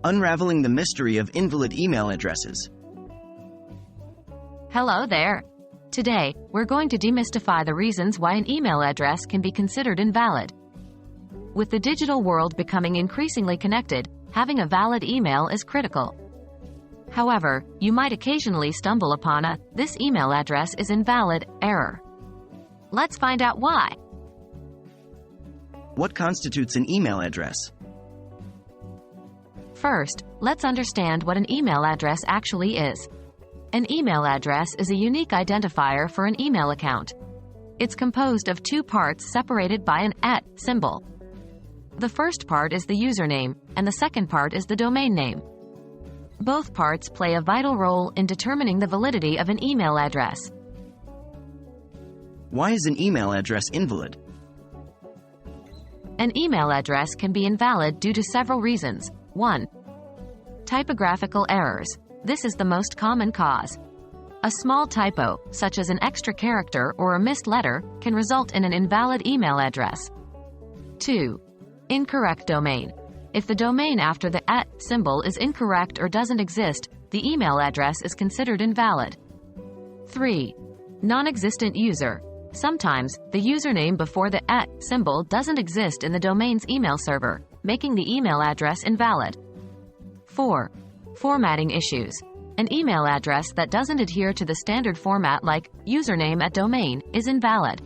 Unraveling the mystery of invalid email addresses. Hello there. Today, we're going to demystify the reasons why an email address can be considered invalid. With the digital world becoming increasingly connected, having a valid email is critical. However, you might occasionally stumble upon a "this email address is invalid" error. Let's find out why. What constitutes an email address? First, let's understand what an email address actually is. An email address is a unique identifier for an email account. It's composed of two parts separated by an @ symbol. The first part is the username, and the second part is the domain name. Both parts play a vital role in determining the validity of an email address. Why is an email address invalid? An email address can be invalid due to several reasons. 1. Typographical errors. This is the most common cause. A small typo, such as an extra character or a missed letter, can result in an invalid email address. 2. Incorrect domain. If the domain after the @ symbol is incorrect or doesn't exist, the email address is considered invalid. 3. Non-existent user. Sometimes, the username before the @ symbol doesn't exist in the domain's email server, making the email address invalid. 4. Formatting issues. An email address that doesn't adhere to the standard format like username @ domain is invalid.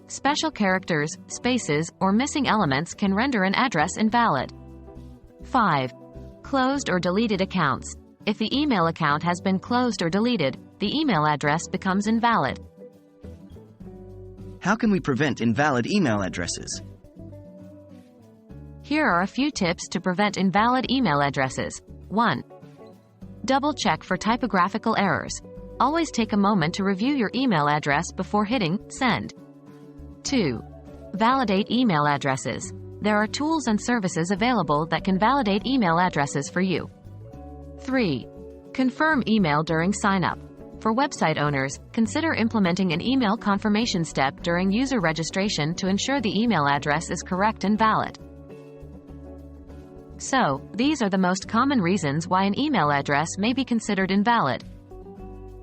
Special characters, spaces, or missing elements can render an address invalid. 5. Closed or deleted accounts. If the email account has been closed or deleted, the email address becomes invalid. How can we prevent invalid email addresses? Here are a few tips to prevent invalid email addresses. 1. Double-check for typographical errors. Always take a moment to review your email address before hitting send. 2. Validate email addresses. There are tools and services available that can validate email addresses for you. 3. Confirm email during sign-up. For website owners, consider implementing an email confirmation step during user registration to ensure the email address is correct and valid. So, these are the most common reasons why an email address may be considered invalid.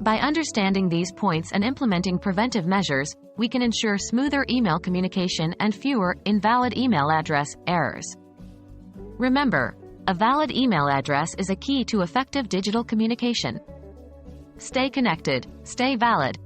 By understanding these points and implementing preventive measures, we can ensure smoother email communication and fewer invalid email address errors. Remember, a valid email address is a key to effective digital communication. Stay connected, stay valid,